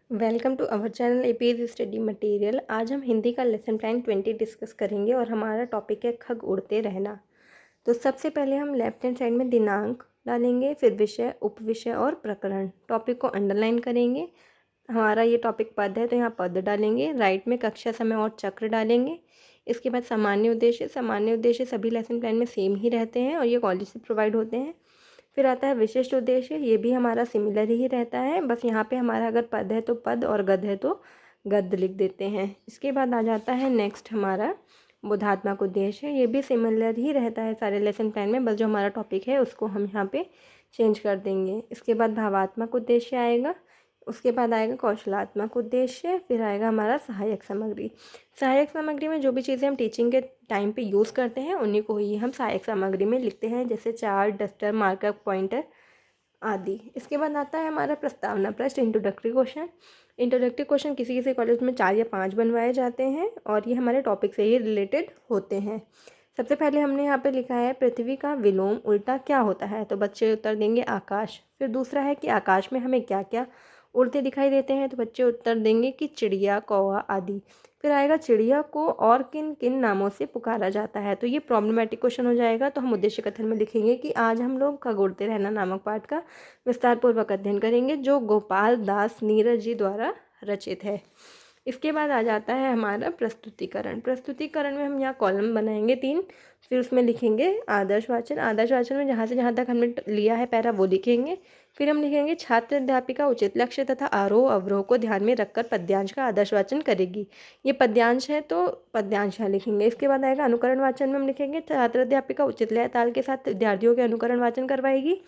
Welcome to our channel APS study material. आज हम हिंदी का लेसन प्लान 20 डिस्कस करेंगे और हमारा टॉपिक है खग उड़ते रहना। तो सबसे पहले हम लेफ्ट हैंड साइड में दिनांक डालेंगे, फिर विषय, उपविषय और प्रकरण। टॉपिक को अंडरलाइन करेंगे। हमारा ये टॉपिक पद है तो यहाँ पद डालेंगे। राइट में कक्षा, समय और चक्र डालेंगे। इसके बाद सामान्य उद्देश्य। सामान्य उद्देश्य सभी लेसन प्लान में सेम ही रहते हैं और ये कॉलेज से प्रोवाइड होते हैं। फिर आता है विशिष्ट उद्देश्य, ये भी हमारा सिमिलर ही रहता है, बस यहाँ पे हमारा अगर पद है तो पद और गद्य है तो गद्य लिख देते हैं। इसके बाद आ जाता है नेक्स्ट हमारा बोधात्मक उद्देश्य, ये भी सिमिलर ही रहता है सारे लेसन प्लान में, बस जो हमारा टॉपिक है उसको हम यहाँ पे चेंज कर देंगे। इसके बाद भावात्मक उद्देश्य आएगा, उसके बाद आएगा कौशलात्मक उद्देश्य, फिर आएगा हमारा सहायक सामग्री। सहायक सामग्री में जो भी चीज़ें हम टीचिंग के टाइम पे यूज़ करते हैं उन्हीं को ही हम सहायक सामग्री में लिखते हैं, जैसे चार्ट, डस्टर, मार्कर, पॉइंटर आदि। इसके बाद आता है हमारा प्रस्तावना प्रश्न, इंट्रोडक्टरी क्वेश्चन। इंट्रोडक्टरी क्वेश्चन किसी किसी कॉलेज में 4 या 5 बनवाए जाते हैं और ये हमारे टॉपिक से ही रिलेटेड होते हैं। सबसे पहले हमने यहाँ पे लिखा है पृथ्वी का विलोम उल्टा क्या होता है, तो बच्चे उत्तर देंगे आकाश। फिर दूसरा है कि आकाश में हमें क्या क्या उड़ते दिखाई देते हैं, तो बच्चे उत्तर देंगे कि चिड़िया, कौवा आदि। फिर आएगा चिड़िया को और किन किन नामों से पुकारा जाता है, तो ये प्रॉब्लमेटिक क्वेश्चन हो जाएगा। तो हम उद्देश्य कथन में लिखेंगे कि आज हम लोग खग उड़ते रहना नामक पाठ का विस्तारपूर्वक अध्ययन करेंगे, जो गोपाल दास नीरज जी द्वारा रचित है। इसके बाद आ जाता है हमारा प्रस्तुतिकरण। प्रस्तुतिकरण में हम यहाँ कॉलम बनाएंगे 3, फिर उसमें लिखेंगे आदर्श वाचन। आदर्श वाचन में जहाँ से जहाँ तक हमने लिया है पैरा वो लिखेंगे। फिर हम लिखेंगे छात्र अध्यापिका उचित लक्ष्य तथा आरोह अवरोह को ध्यान में रखकर पद्यांश का आदर्श वाचन करेगी। ये पद्यांश है तो पद्यांश यहाँ लिखेंगे। इसके बाद आएगा अनुकरण वाचन में हम लिखेंगे छात्र अध्यापिका उचित लय ताल के साथ विद्यार्थियों के अनुकरण वाचन करवाएगी।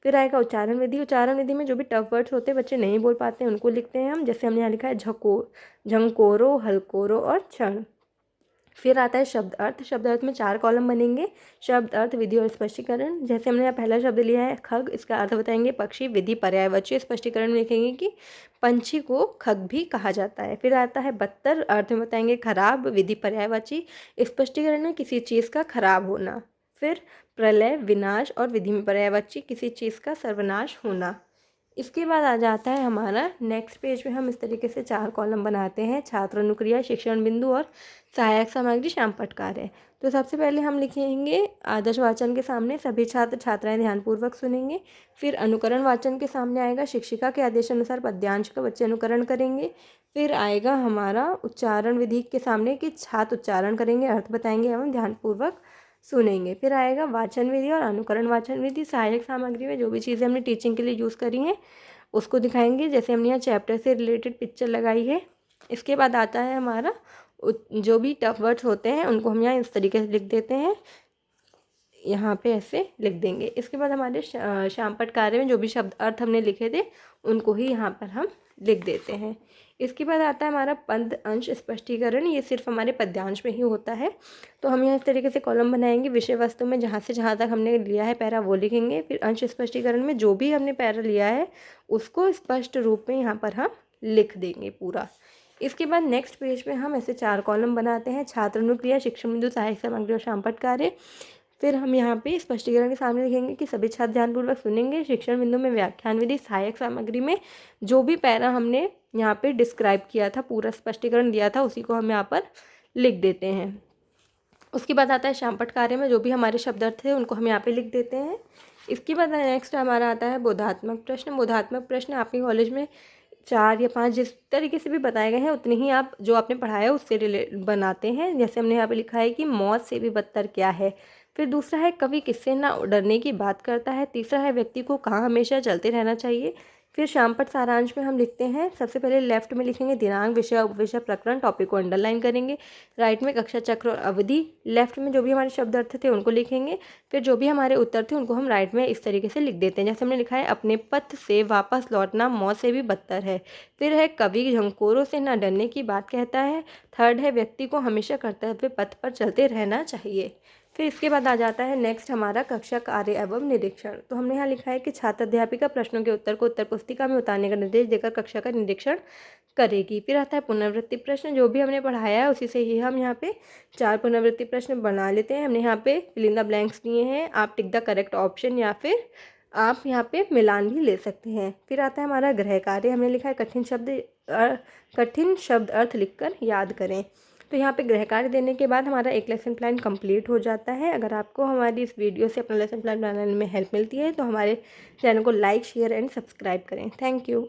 फिर आएगा उच्चारण विधि। उच्चारण विधि में जो भी टफ वर्ड्स होते हैं बच्चे नहीं बोल पाते हैं उनको लिखते हैं हम, जैसे हमने यहाँ लिखा है झंकोरो, हलकोरो और क्षण। फिर आता है शब्द अर्थ। शब्द अर्थ में 4 कॉलम बनेंगे, शब्द अर्थ, विधि और स्पष्टीकरण। जैसे हमने यहाँ पहला शब्द लिया है खग, इसका अर्थ बताएंगे पक्षी, विधि पर्यायवाची, स्पष्टीकरण में लिखेंगे कि पंछी को खग भी कहा जाता है। फिर आता है बदतर, अर्थ में बताएंगे खराब, विधि पर्यायवाची, स्पष्टीकरण में किसी चीज़ का खराब होना। फिर प्रलय, विनाश और विधि में पर्यायवाची, किसी चीज़ का सर्वनाश होना। इसके बाद आ जाता है हमारा नेक्स्ट पेज में हम इस तरीके से 4 कॉलम बनाते हैं, छात्र अनुक्रिया, शिक्षण बिंदु और सहायक सामग्री, श्यामपट्ट कार्य। तो सबसे पहले हम लिखेंगे आदर्श वाचन के सामने सभी छात्र छात्राएं ध्यानपूर्वक सुनेंगे। फिर अनुकरण वाचन के सामने आएगा शिक्षिका के आदेशानुसार पद्यांश का बच्चे अनुकरण करेंगे। फिर आएगा हमारा उच्चारण विधि के सामने कि छात्र उच्चारण करेंगे, अर्थ बताएंगे एवं ध्यानपूर्वक सुनेंगे। फिर आएगा वाचन विधि और अनुकरण वाचन विधि। सहायक सामग्री में जो भी चीज़ें हमने टीचिंग के लिए यूज़ करी हैं उसको दिखाएंगे, जैसे हमने यहाँ चैप्टर से रिलेटेड पिक्चर लगाई है। इसके बाद आता है हमारा जो भी टफ वर्ड्स होते हैं उनको हम यहाँ इस तरीके से लिख देते हैं, यहाँ पे ऐसे लिख देंगे। इसके बाद हमारे श्यामपट्ट कार्य में जो भी शब्द अर्थ हमने लिखे थे उनको ही यहाँ पर हम लिख देते हैं। इसके बाद आता है हमारा पद अंश स्पष्टीकरण, ये सिर्फ हमारे पद्यांश में ही होता है। तो हम यहाँ इस तरीके से कॉलम बनाएंगे, विषय वस्तु में जहाँ से जहाँ तक हमने लिया है पैरा वो लिखेंगे। फिर अंश स्पष्टीकरण में जो भी हमने पैरा लिया है उसको स्पष्ट रूप में यहाँ पर हम लिख देंगे पूरा। इसके बाद नेक्स्ट पेज पे हम ऐसे 4 कॉलम बनाते हैं, छात्र अनुक्रिया, शिक्षण बिंदु, सहायक सामग्री और श्यामपट्ट कार्य। फिर हम यहाँ पे स्पष्टीकरण के सामने लिखेंगे कि सभी छात्र ध्यानपूर्वक सुनेंगे। शिक्षण बिंदु में व्याख्यान विधि, सहायक सामग्री में जो भी पैरा हमने यहाँ पे डिस्क्राइब किया था, पूरा स्पष्टीकरण दिया था, उसी को हम यहाँ पर लिख देते हैं। उसके बाद आता है श्यामपट्ट कार्य में जो भी हमारे शब्द अर्थ थे उनको हम यहाँ पे लिख देते हैं। इसके बाद नेक्स्ट हमारा आता है बोधात्मक प्रश्न। बोधात्मक प्रश्न आपके कॉलेज में 4 या 5 जिस तरीके से भी बताए गए हैं उतने ही आप जो आपने पढ़ाया है उससे रिलेट बनाते हैं। जैसे हमने यहाँ पे लिखा है कि मौत से भी बदतर क्या है। फिर दूसरा है कवि किससे ना डरने की बात करता है। तीसरा है व्यक्ति को कहाँ हमेशा चलते रहना चाहिए। फिर श्यामपट्ट सारांश में हम लिखते हैं, सबसे पहले लेफ्ट में लिखेंगे दिनांक, विषय, उपविषय, प्रकरण, टॉपिक को अंडरलाइन करेंगे। राइट में कक्षा, चक्र और अवधि। लेफ्ट में जो भी हमारे शब्द अर्थ थे उनको लिखेंगे। फिर जो भी हमारे उत्तर थे उनको हम राइट में इस तरीके से लिख देते हैं, जैसे हमने लिखा है अपने पथ से वापस लौटना मौत से भी बदतर है। फिर है कवि झंकोरों से न डरने की बात कहता है। थर्ड है व्यक्ति को हमेशा कर्तव्य पथ पर चलते रहना चाहिए। फिर इसके बाद आ जाता है नेक्स्ट हमारा कक्षा कार्य एवं निरीक्षण। तो हमने यहाँ लिखा है कि छात्र अध्यापिका प्रश्नों के उत्तर को उत्तर पुस्तिका में उतारने का निर्देश देकर कक्षा का निरीक्षण करेगी। फिर आता है पुनरावृत्ति प्रश्न, जो भी हमने पढ़ाया है उसी से ही हम यहाँ पे 4 पुनरावृत्ति प्रश्न बना लेते हैं। हमने यहाँ पे फिल इन द ब्लैंक्स दिए हैं, आप टिक द करेक्ट ऑप्शन या फिर आप यहाँ पे मिलान भी ले सकते हैं। फिर आता है हमारा गृह कार्य। हमने लिखा है कठिन शब्द अर्थ लिखकर याद करें। तो यहाँ पे गृह कार्य देने के बाद हमारा एक लेसन प्लान कंप्लीट हो जाता है। अगर आपको हमारी इस वीडियो से अपना लेसन प्लान बनाने में हेल्प मिलती है तो हमारे चैनल को लाइक, शेयर एंड सब्सक्राइब करें। Thank you.